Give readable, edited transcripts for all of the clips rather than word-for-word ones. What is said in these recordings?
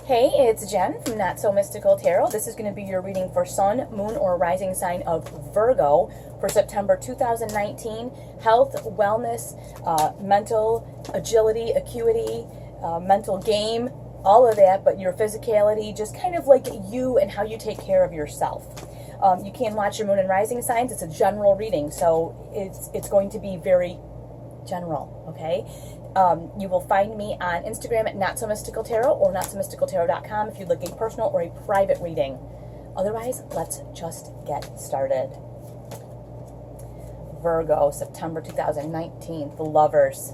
Hey, it's Jen from Not So Mystical Tarot. This is going to be your reading for Sun, Moon, or Rising sign of Virgo for September 2019. Health, wellness, mental agility, acuity, mental game, all of that, but your physicality, just kind of like you and how you take care of yourself. You can watch your Moon and Rising signs. It's a general reading, so it's going to be very general, okay? You will find me on Instagram at Not So Mystical Tarot or NotSoMysticalTarot.com if you'd like a personal or a private reading. Otherwise, let's just get started. Virgo, September 2019, the Lovers.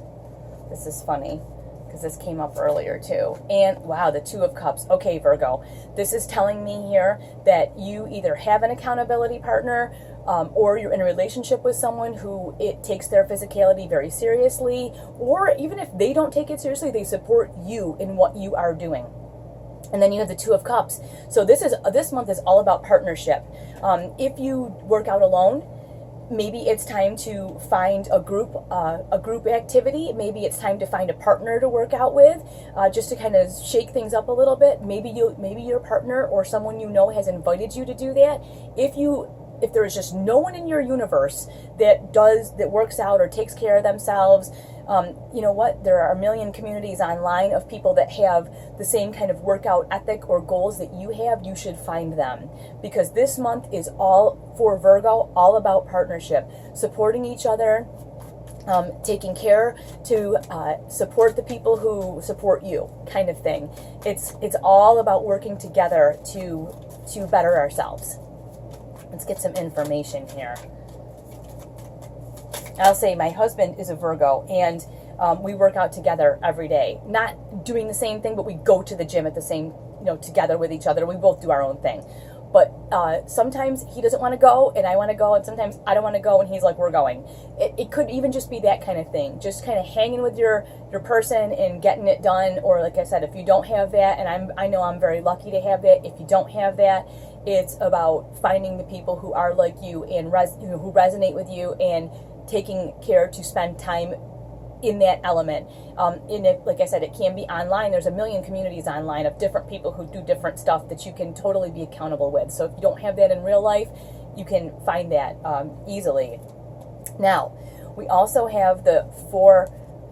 This is funny because this came up earlier too. And wow, the Two of Cups. Okay, Virgo, this is telling me here that you either have an accountability partner or you're in a relationship with someone who it takes their physicality very seriously, or even if they don't take it seriously, they support you in what you are doing. And then you have the Two of Cups. So this month is all about partnership. If you work out alone, maybe it's time to find a group activity. Maybe it's time to find a partner to work out with, just to kind of shake things up a little bit. Maybe your partner or someone you know has invited you to do that. If there is just no one in your universe that works out or takes care of themselves, you know what? There are a million communities online of people that have the same kind of workout ethic or goals that you have. You should find them, because this month is all for Virgo, all about partnership, supporting each other, taking care to support the people who support you, kind of thing. It's all about working together to better ourselves. Let's get some information here. I'll say my husband is a Virgo, and we work out together every day. Not doing the same thing, but we go to the gym at the same, together with each other. We both do our own thing. But sometimes he doesn't want to go, and I want to go, and sometimes I don't want to go, and he's like, we're going. It could even just be that kind of thing. Just kind of hanging with your person and getting it done. Or like I said, if you don't have that, and I know I'm very lucky to have that, if you don't have that, it's about finding the people who are like you and who resonate with you, and taking care to spend time in that element. Like I said, it can be online. There's a million communities online of different people who do different stuff that you can totally be accountable with. So if you don't have that in real life, you can find that easily. Now, we also have the Four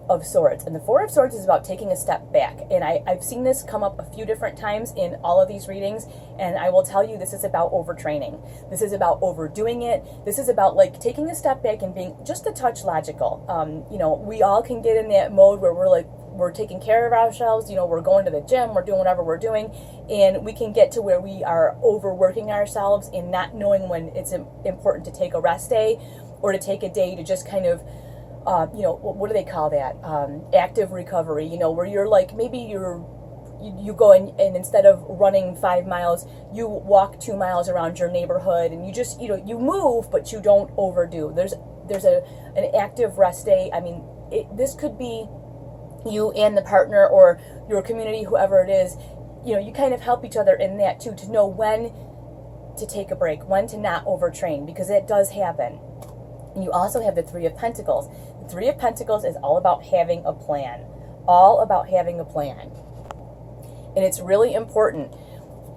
of Swords, and the Four of Swords is about taking a step back, and I've seen this come up a few different times in all of these readings, and I will tell you, this is about overtraining. This is about overdoing it. This is about like taking a step back and being just a touch logical. We all can get in that mode where we're taking care of ourselves, we're going to the gym, we're doing whatever we're doing, and we can get to where we are overworking ourselves and not knowing when it's important to take a rest day, or to take a day to just kind of what do they call that? Active recovery, where you're like, maybe you go and instead of running 5 miles, you walk 2 miles around your neighborhood, and you just, you move, but you don't overdo. There's an active rest day. I mean, this could be you and the partner or your community, whoever it is. You kind of help each other in that too, to know when to take a break, when to not overtrain, because it does happen. And you also have the Three of Pentacles. The Three of Pentacles is all about having a plan. All about having a plan. And it's really important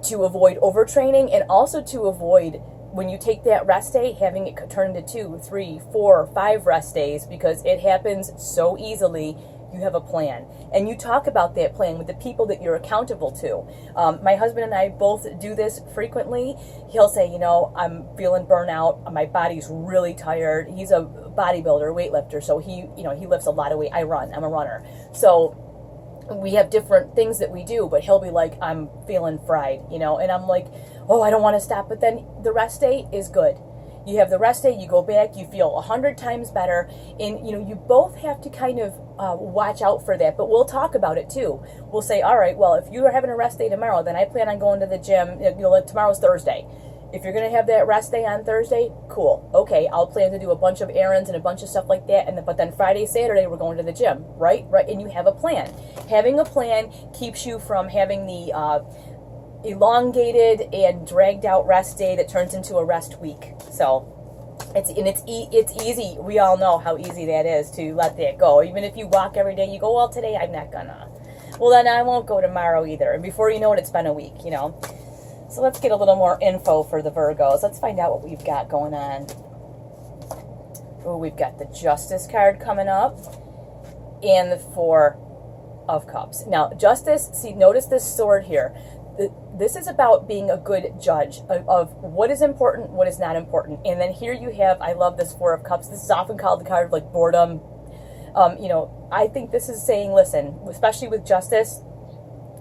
to avoid overtraining, and also to avoid, when you take that rest day, having it turn into 2, 3, 4, 5 rest days, because it happens so easily. You have a plan, and you talk about that plan with the people that you're accountable to. My husband and I both do this frequently. He'll say, I'm feeling burnout. My body's really tired. He's a bodybuilder, weightlifter, so he lifts a lot of weight. I'm a runner. So we have different things that we do, but he'll be like, I'm feeling fried, and I'm like, oh, I don't want to stop. But then the rest day is good. You have the rest day, you go back, you feel 100 times better, and you both have to kind of watch out for that. But we'll talk about it too. We'll say, all right, well, if you are having a rest day tomorrow, then I plan on going to the gym. Tomorrow's Thursday. If you're going to have that rest day on Thursday, cool. Okay, I'll plan to do a bunch of errands and a bunch of stuff like that, but then Friday, Saturday, we're going to the gym, right? And you have a plan. Having a plan keeps you from having the elongated and dragged out rest day that turns into a rest week. So it's easy. We all know how easy that is to let that go. Even if you walk every day, you go, well, today I'm not gonna. Well, then I won't go tomorrow either. And before you know it, it's been a week, you know. So let's get a little more info for the Virgos. Let's find out what we've got going on. Oh, we've got the Justice card coming up and the Four of Cups. Now, Justice, see, notice this sword here. This is about being a good judge of what is important, what is not important. And then here you have, I love this Four of Cups. This is often called the card of like boredom. You know, I think this is saying, listen, especially with Justice,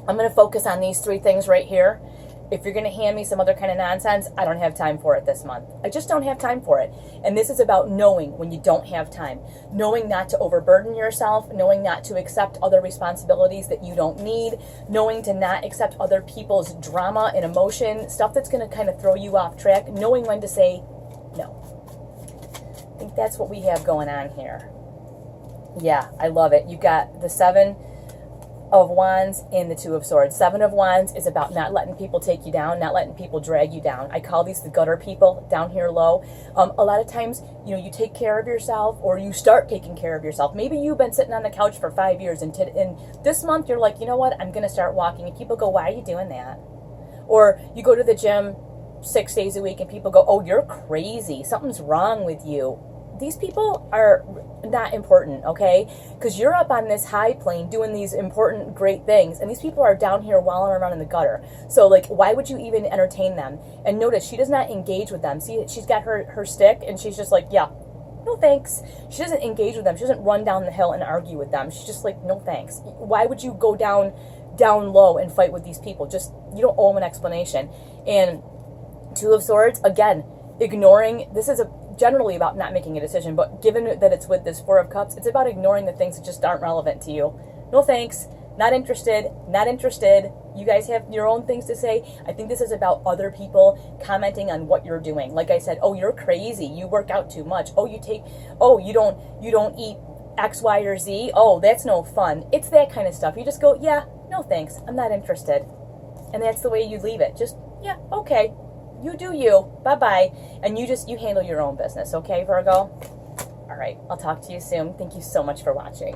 I'm going to focus on these three things right here. If you're going to hand me some other kind of nonsense, I don't have time for it this month. I just don't have time for it. And this is about knowing when you don't have time. Knowing not to overburden yourself. Knowing not to accept other responsibilities that you don't need. Knowing to not accept other people's drama and emotion. Stuff that's going to kind of throw you off track. Knowing when to say no. I think that's what we have going on here. Yeah, I love it. You got the Seven of Wands and the Two of Swords. Seven of Wands is about not letting people take you down, not letting people drag you down. I call these the gutter people, down here low. A lot of times, you know, you take care of yourself, or you start taking care of yourself. Maybe you've been sitting on the couch for 5 years, and this month you're like, you know what, I'm going to start walking. And people go, why are you doing that? Or you go to the gym 6 days a week, and people go, oh, you're crazy. Something's wrong with you. These people are not important, okay? Because you're up on this high plane doing these important, great things, and these people are down here wallowing around in the gutter. So, like, why would you even entertain them? And notice, she does not engage with them. See, she's got her stick, and she's just like, yeah, no thanks. She doesn't engage with them. She doesn't run down the hill and argue with them. She's just like, no thanks. Why would you go down low and fight with these people? Just, you don't owe them an explanation. And Two of Swords, again, ignoring. This is generally about not making a decision, but given that it's with this Four of Cups, it's about ignoring the things that just aren't relevant to you. No thanks, not interested, not interested. You guys have your own things to say. I think this is about other people commenting on what you're doing. Like I said, oh, you're crazy, you work out too much. Oh, you don't eat X, Y, or Z. Oh, that's no fun. It's that kind of stuff. You just go, yeah, no thanks, I'm not interested. And that's the way you leave it. Just, yeah, okay. You do you. Bye-bye. And you handle your own business, okay, Virgo? All right. I'll talk to you soon. Thank you so much for watching.